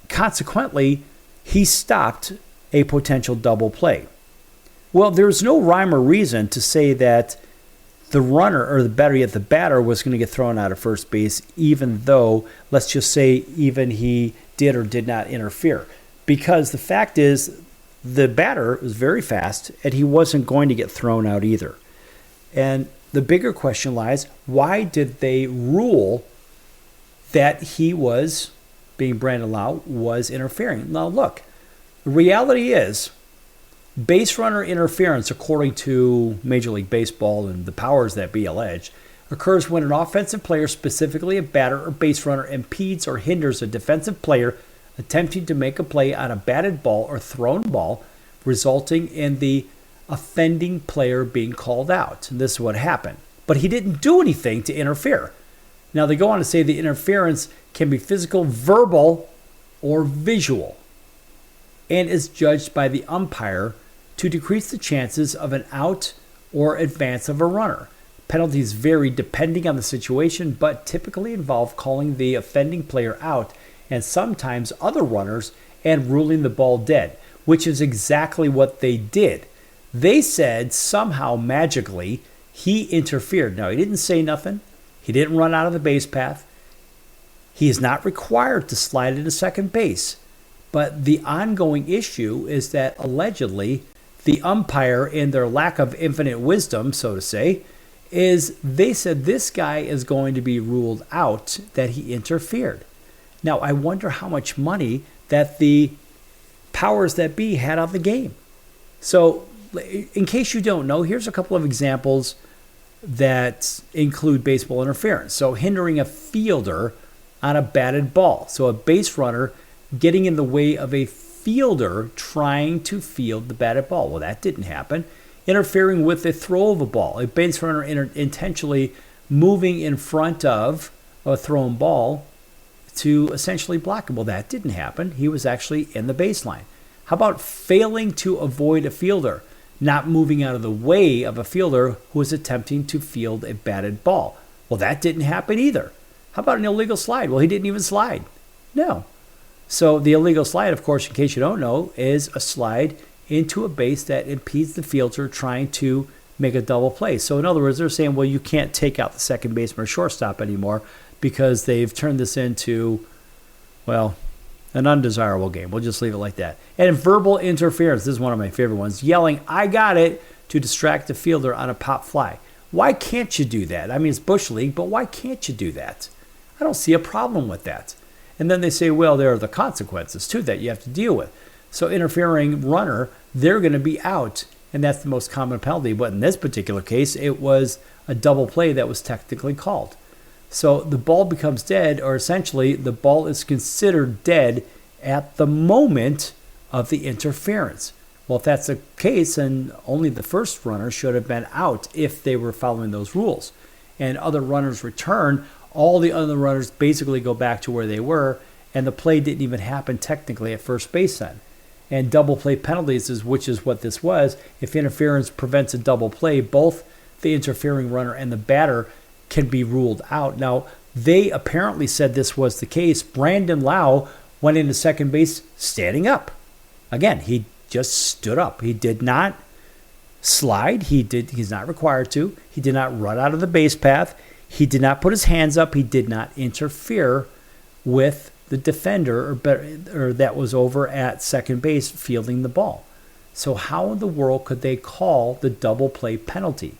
consequently, he stopped a potential double play. Well, there's no rhyme or reason to say that the runner, or the better yet, the batter was going to get thrown out of first base, even though, let's just say, even he did or did not interfere. Because the fact is, the batter was very fast, and he wasn't going to get thrown out either. And the bigger question lies, why did they rule that he was, being Brandon Lau, was interfering? Now look, The reality is, base runner interference, according to Major League Baseball and the powers that be alleged, occurs when an offensive player, specifically a batter or base runner, impedes or hinders a defensive player attempting to make a play on a batted ball or thrown ball, resulting in the offending player being called out. And this is what happened. But he didn't do anything to interfere. Now, they go on to say the interference can be physical, verbal, or visual, and is judged by the umpire to decrease the chances of an out or advance of a runner. Penalties vary depending on the situation, but typically involve calling the offending player out and sometimes other runners and ruling the ball dead, which is exactly what they did. They said somehow magically he interfered. Now, he didn't say nothing. He didn't run out of the base path. He is not required to slide into second base. But the ongoing issue is that allegedly the umpire, in their lack of infinite wisdom, so to say, is they said this guy is going to be ruled out, that he interfered. Now, I wonder how much money that the powers that be had on the game. So, in case you don't know, here's a couple of examples that include baseball interference. So, hindering a fielder on a batted ball. So, a base runner getting in the way of a fielder trying to field the batted ball. Well, that didn't happen. Interfering with the throw of a ball. A base runner intentionally moving in front of a thrown ball to essentially block him. Well, that didn't happen. He was actually in the baseline. How about failing to avoid a fielder? Not moving out of the way of a fielder who was attempting to field a batted ball. Well, that didn't happen either. How about an illegal slide? Well, he didn't even slide. No. So the illegal slide, of course, in case you don't know, is a slide into a base that impedes the fielder trying to make a double play. So in other words, they're saying, well, you can't take out the second baseman or shortstop anymore because they've turned this into, well, an undesirable game. We'll just leave it like that. And verbal interference, this is one of my favorite ones, yelling, "I got it," to distract the fielder on a pop fly. Why can't you do that? I mean, it's Bush League, but why can't you do that? I don't see a problem with that. And then they say, well, there are the consequences too that you have to deal with. So interfering runner, they're going to be out, and that's the most common penalty. But in this particular case, it was a double play that was technically called. So the ball becomes dead, or essentially the ball is considered dead at the moment of the interference. Well, if that's the case, then only the first runner should have been out if they were following those rules. And other runners return, all the other runners basically go back to where they were, and the play didn't even happen technically at first base then. And double play penalties, which is what this was. If interference prevents a double play, both the interfering runner and the batter can be ruled out. Now, they apparently said this was the case. Brandon Lau went into second base standing up. Again, he just stood up. He did not slide. He's not required to. He did not run out of the base path. He did not put his hands up. He did not interfere with the defender or that was over at second base fielding the ball. So how in the world could they call the double play penalty?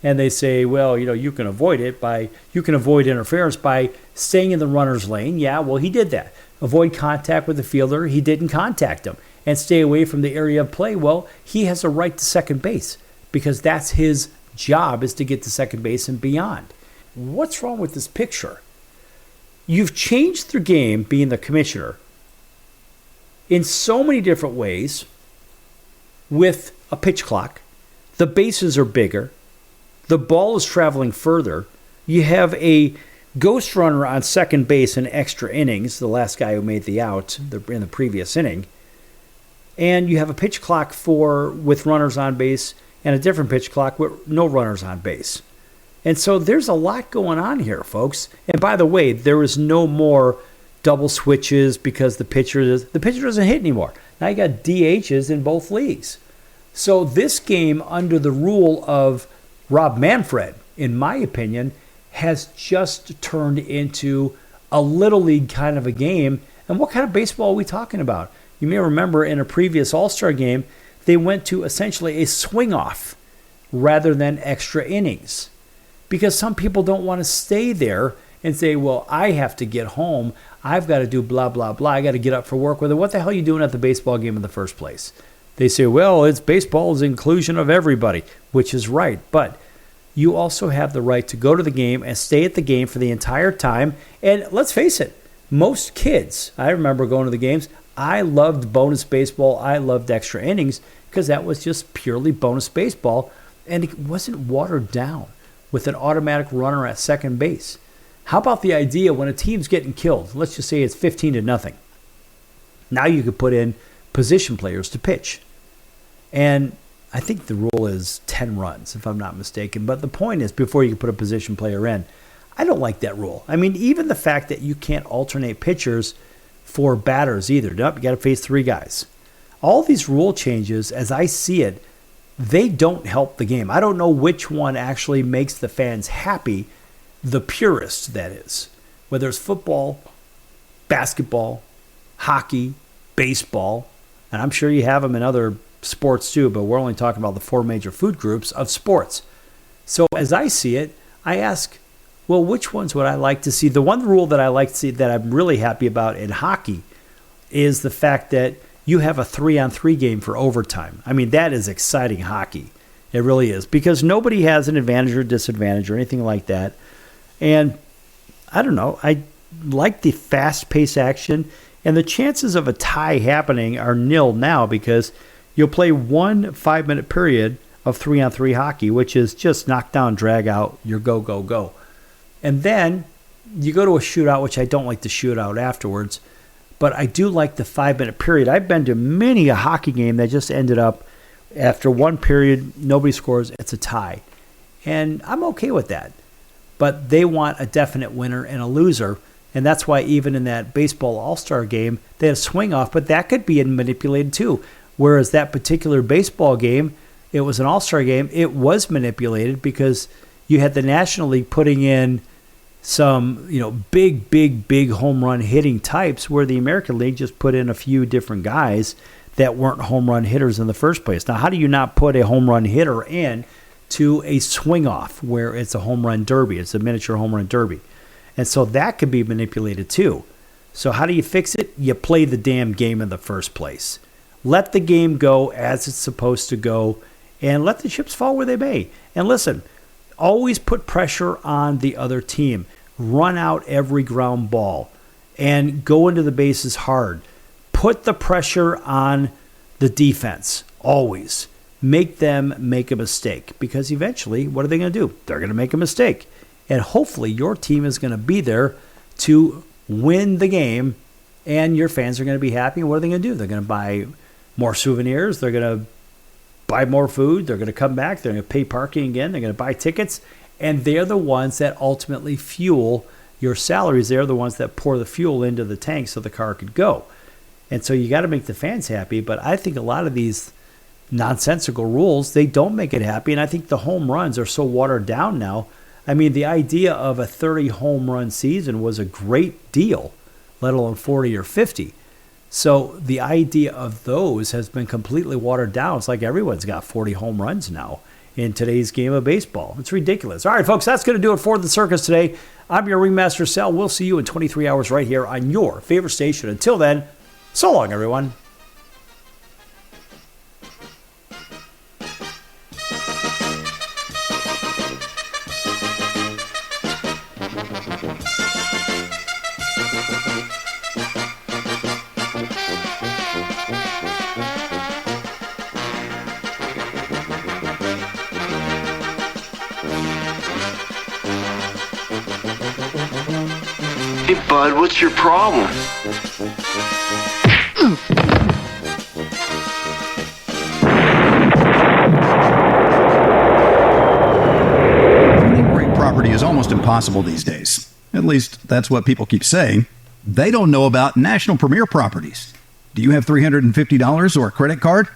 And they say, well, you can avoid interference by staying in the runner's lane. Yeah, well, he did that. Avoid contact with the fielder. He didn't contact him. And stay away from the area of play. Well, he has a right to second base because that's his job, is to get to second base and beyond. What's wrong with this picture? You've changed the game, being the commissioner, in so many different ways with a pitch clock. The bases are bigger. The ball is traveling further. You have a ghost runner on second base in extra innings, the last guy who made the out in the previous inning. And you have a pitch clock with runners on base and a different pitch clock with no runners on base. And so there's a lot going on here, folks. And by the way, there is no more double switches because the pitcher doesn't hit anymore. Now you got DHs in both leagues. So this game, under the rule of Rob Manfred, in my opinion, has just turned into a little league kind of a game. And what kind of baseball are we talking about? You may remember in a previous All-Star game, they went to essentially a swing-off rather than extra innings, because some people don't want to stay there and say, well, I have to get home. I've got to do blah, blah, blah. I got to get up for work. Well, what the hell are you doing at the baseball game in the first place? They say, well, it's baseball's inclusion of everybody, which is right. But you also have the right to go to the game and stay at the game for the entire time. And let's face it, most kids, I remember going to the games, I loved bonus baseball. I loved extra innings because that was just purely bonus baseball. And it wasn't watered down with an automatic runner at second base. How about the idea when a team's getting killed, let's just say it's 15-0. Now you could put in position players to pitch. And I think the rule is 10 runs, if I'm not mistaken. But the point is, before you can put a position player in, I don't like that rule. I mean, even the fact that you can't alternate pitchers for batters either. Nope, you got to face 3 guys. All these rule changes, as I see it, they don't help the game. I don't know which one actually makes the fans happy, the purists, that is. Whether it's football, basketball, hockey, baseball, and I'm sure you have them in other sports too, but we're only talking about the 4 major food groups of sports. So as I see it, I ask, well, which ones would I like to see? The one rule that I like to see that I'm really happy about in hockey is the fact that you have a 3-on-3 game for overtime. I mean, that is exciting hockey. It really is, because nobody has an advantage or disadvantage or anything like that. And I don't know, I like the fast-paced action, and the chances of a tie happening are nil now because you'll play 1 5-minute period of 3-on-3 hockey, which is just knock down, drag out, your go, go, go. And then you go to a shootout, which I don't like the shootout afterwards, but I do like the 5-minute period. I've been to many a hockey game that just ended up after 1 period, nobody scores, it's a tie. And I'm okay with that. But they want a definite winner and a loser. And that's why even in that baseball all-star game, they had a swing off, but that could be manipulated too. Whereas that particular baseball game, it was an all-star game, it was manipulated because you had the National League putting in some, big home run hitting types, where the American League just put in a few different guys that weren't home run hitters in the first place. Now, how do you not put a home run hitter in to a swing off where it's a home run derby? It's a miniature home run derby. And so that could be manipulated too. So how do you fix it? You play the damn game in the first place. Let the game go as it's supposed to go, and let the chips fall where they may. And listen, always put pressure on the other team. Run out every ground ball and go into the bases hard. Put the pressure on the defense, always. Make them make a mistake, because eventually, what are they going to do? They're going to make a mistake. And hopefully your team is going to be there to win the game, and your fans are going to be happy. And what are they going to do? They're going to buy more souvenirs. They're going to buy more food. They're going to come back. They're going to pay parking again. They're going to buy tickets. And they're the ones that ultimately fuel your salaries. They're the ones that pour the fuel into the tank so the car could go. And so you got to make the fans happy. But I think a lot of these nonsensical rules, they don't make it happy. And I think the home runs are so watered down now. I mean, the idea of a 30 home run season was a great deal, let alone 40 or 50. So the idea of those has been completely watered down. It's like everyone's got 40 home runs now in today's game of baseball. It's ridiculous. All right, folks, that's going to do it for the circus today. I'm your Ringmaster Sal. We'll see you in 23 hours right here on your favorite station. Until then, so long, everyone. Hey, bud, what's your problem? Owning great property is almost impossible these days. At least, that's what people keep saying. They don't know about National Premier Properties. Do you have $350 or a credit card?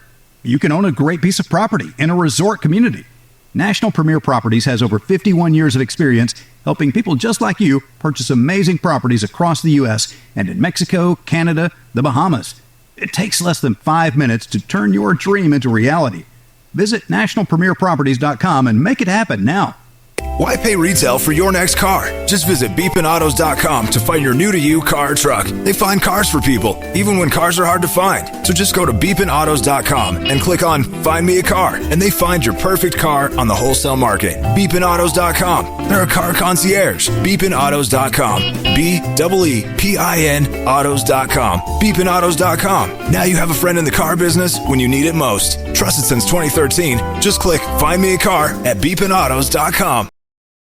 You can own a great piece of property in a resort community. National Premier Properties has over 51 years of experience helping people just like you purchase amazing properties across the U.S. and in Mexico, Canada, the Bahamas. It takes less than 5 minutes to turn your dream into reality. Visit nationalpremierproperties.com and make it happen now. Why pay retail for your next car? Just visit beepinautos.com to find your new-to-you car or truck. They find cars for people, even when cars are hard to find. So just go to beepinautos.com and click on Find Me a Car, and they find your perfect car on the wholesale market. Beepinautos.com. They're a car concierge. Beepinautos.com. BEEPIN autos.com. Beepinautos.com. Now you have a friend in the car business when you need it most. Trusted since 2013. Just click Find Me a Car at beepinautos.com.